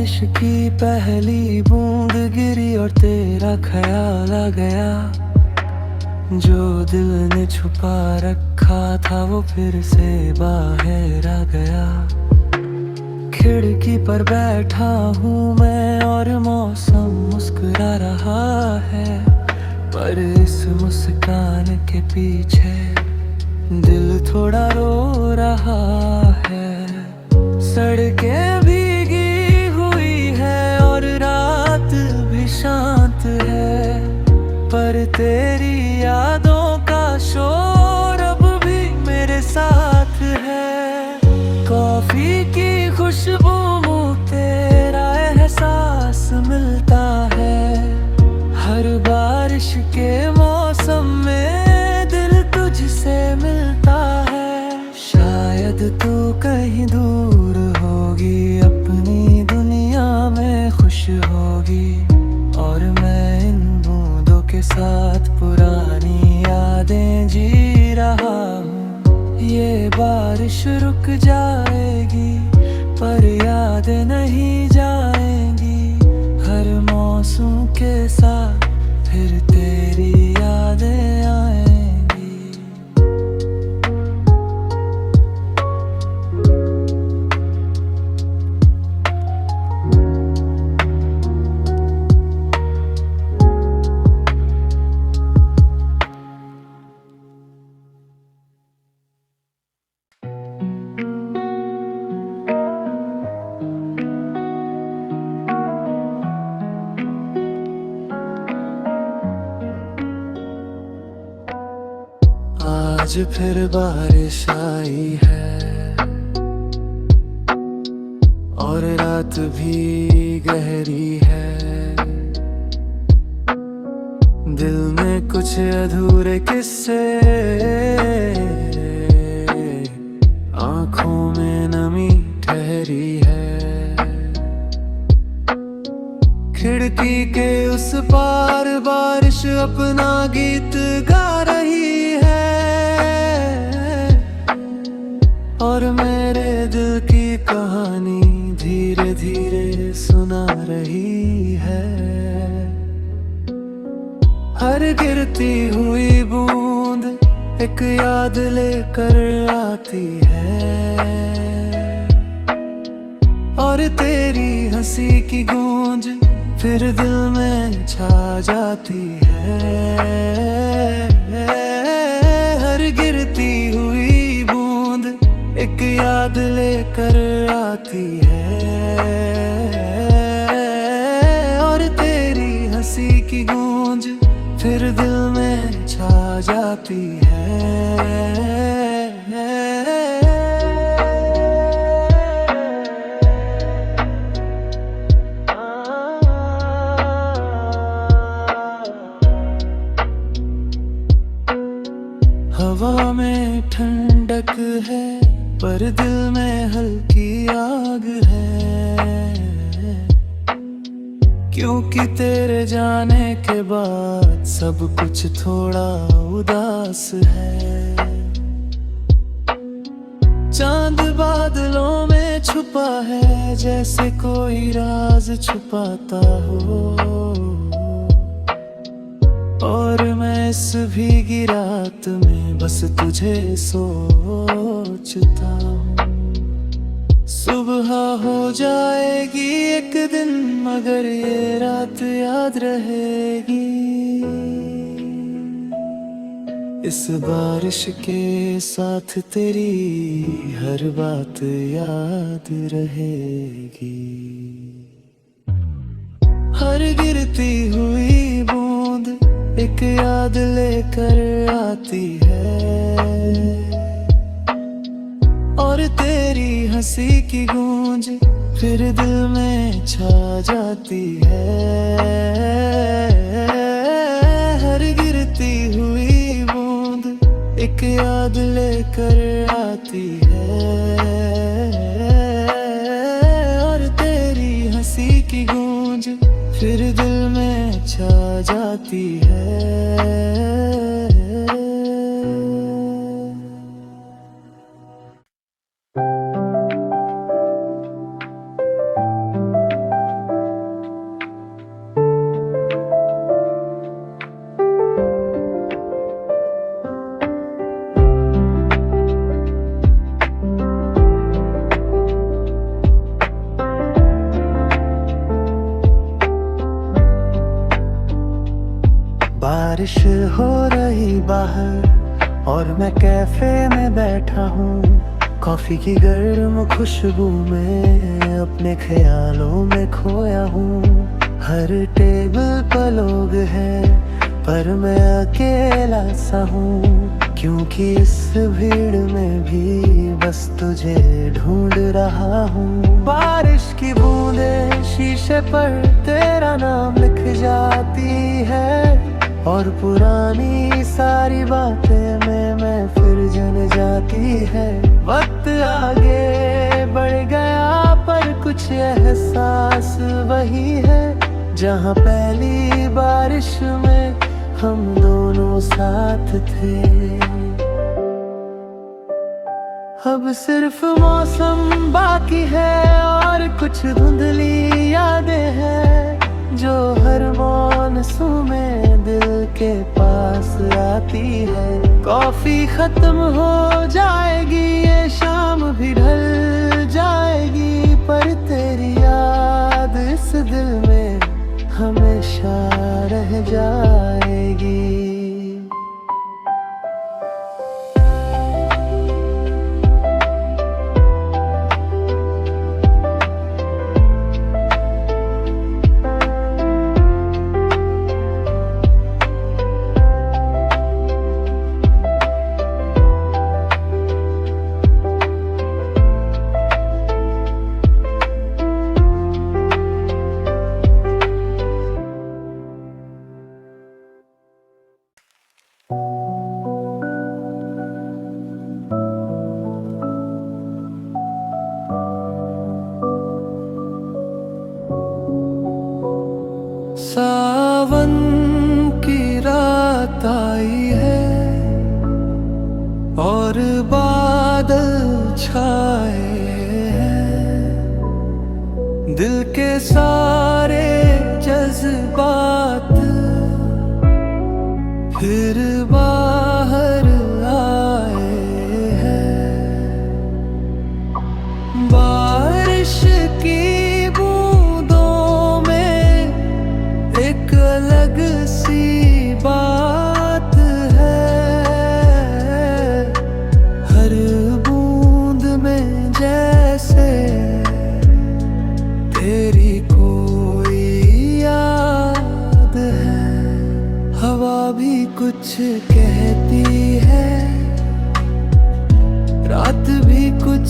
बारिश की पहली बूंद गिरी और तेरा ख्याल आ गया। जो दिल ने छुपा रखा था वो फिर से बाहर आ गया। खिड़की पर बैठा हूँ मैं और मौसम मुस्कुरा रहा है, पर इस मुस्कान के पीछे दिल थोड़ा रो रहा है। सड़कें भीगी हुई है और रात भी शांत है, पर तेरी यादों का शोर अब भी मेरे साथ है। कॉफी की खुशबू मुँह तेरा एहसास मिलता है। हर बारिश के मौसम में दिल तुझसे मिलता है। शायद तू कहीं दूर होगी, अपनी दुनिया में खुश होगी, और मैं इन बूंदों के साथ पुरानी यादें जी रहा हूँ। ये बारिश रुक जाएगी पर यादें नहीं जाएंगी। हर मौसम के साथ फिर तेरी यादें आएंगी। आज फिर बारिश आई है और रात भी गहरी है। दिल में कुछ अधूरे किस्से, आंखों में नमी ठहरी है। खिड़की के उस पार बारिश अपना गीत गा रही है, और मेरे दिल की कहानी धीरे धीरे सुना रही है। हर गिरती हुई बूंद एक याद लेकर आती है, और तेरी हंसी की गूंज फिर दिल में छा जाती है। हर गिरती हुई बूंद एक याद लेकर आती है, और तेरी हंसी की गूंज फिर दिल में छा जाती है। हवा में ठंडक है पर दिल में हल्की आग है, क्योंकि तेरे जाने के बाद सब कुछ थोड़ा उदास है। चांद बादलों में छुपा है जैसे कोई राज छुपाता हो, और मैं इस भीगी रात में बस तुझे सोचता हूँ। सुबह हो जाएगी एक दिन मगर ये रात याद रहेगी। इस बारिश के साथ तेरी हर बात याद रहेगी। हर गिरती हुई बूंद एक याद लेकर आती है, और तेरी हंसी की गूंज फिर दिल में छा जाती है। हर गिरती हुई बूंद एक याद लेकर आती है, और तेरी हंसी की गूंज फिर दिल में छा जाती है। बारिश हो रही बाहर और मैं कैफे में बैठा हूँ। कॉफी की गर्म खुशबू में अपने ख्यालों में खोया हूँ। हर टेबल पर लोग हैं पर मैं अकेला सा हूँ, क्योंकि इस भीड़ में भी बस तुझे ढूंढ रहा हूँ। बारिश की बूंदें शीशे पर तेरा नाम लिख जाती है और पुरानी सारी बातें में फिर जन जाती है। वक्त आगे बढ़ गया पर कुछ एहसास वही है, जहाँ पहली बारिश में हम दोनों साथ थे। अब सिर्फ मौसम बाकी है और कुछ धुंधली यादें हैं जो हर मौसम में दिल के पास आती है। कॉफी खत्म हो जाएगी, ये शाम भी ढल जाएगी, पर तेरी याद इस दिल में हमेशा रह जाएगी। सावन की रात आई है और बादल छाए हैं। दिल के सारे जज्बात फिर बाहर आए हैं। बारिश की अलग सी बात है, हर बूंद में जैसे तेरी कोई याद है। हवा भी कुछ कहती है, रात भी कुछ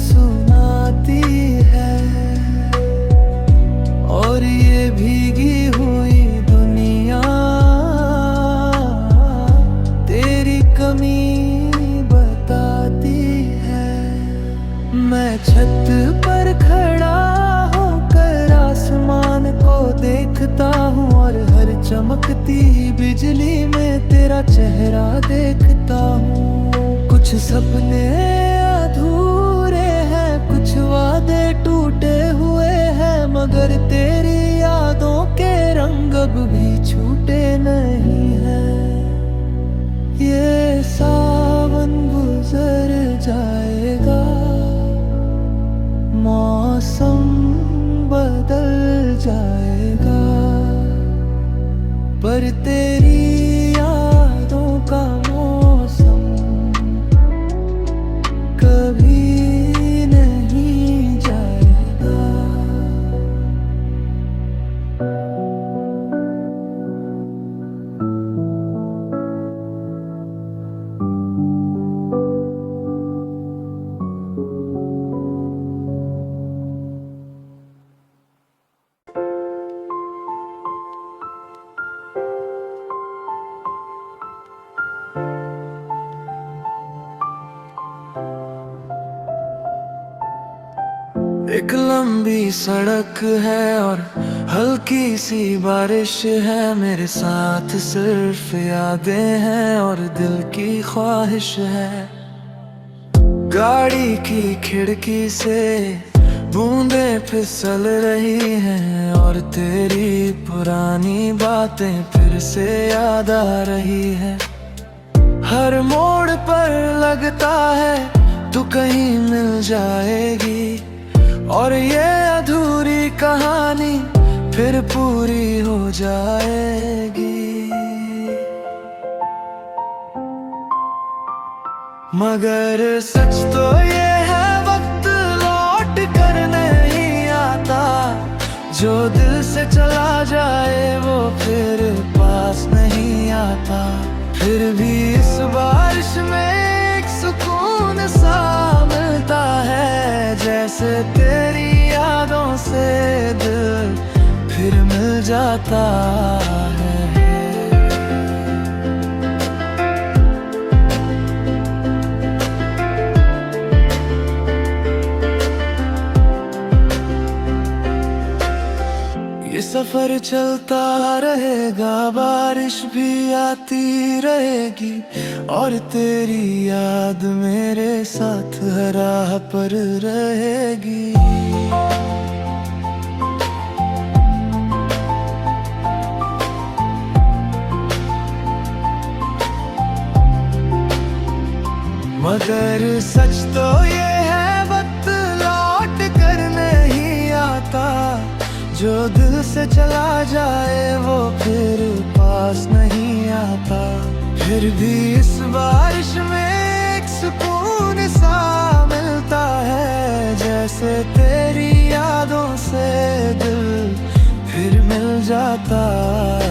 सुनाती है, और ये भीगी हुई दुनिया तेरी कमी बताती है। मैं छत पर खड़ा होकर आसमान को देखता हूँ और हर चमकती बिजली में तेरा चेहरा देखता हूँ। कुछ सपने अधूरे हैं, कुछ वादे टूटे हुए हैं, मगर तेरी यादों के रंग अब भी छूटे नहीं हैं। ये सावन गुजर जाएगा, मौसम बदल जाएगा, पर तेरी यादों का मौसम कभी नहीं जाएगा। एक लंबी सड़क है और हल्की सी बारिश है, मेरे साथ सिर्फ यादें हैं और दिल की ख्वाहिश है। गाड़ी की खिड़की से बूंदें फिसल रही हैं और तेरी पुरानी बातें फिर से याद आ रही है। हर मोड़ पर लगता है तू कहीं मिल जाएगी और ये अधूरी कहानी फिर पूरी हो जाएगी। मगर सच तो ये है वक्त लौट कर नहीं आता, जो दिल से चला जाए वो फिर पास नहीं आता। फिर भी इस बारिश में एक सुकून सा मिलता है, जैसे तेरी यादों से दिल फिर मिल जाता है। ये सफर चलता रहेगा, बारिश भी आती रहेगी, और तेरी याद मेरे साथ हर राह पर रहेगी। मगर सच तो ये है वक्त लौट कर नहीं आता, जो दिल से चला जाए वो फिर पास नहीं आता। फिर भी इस बारिश में एक सुकून सा मिलता है, जैसे तेरी यादों से दिल फिर मिल जाता है।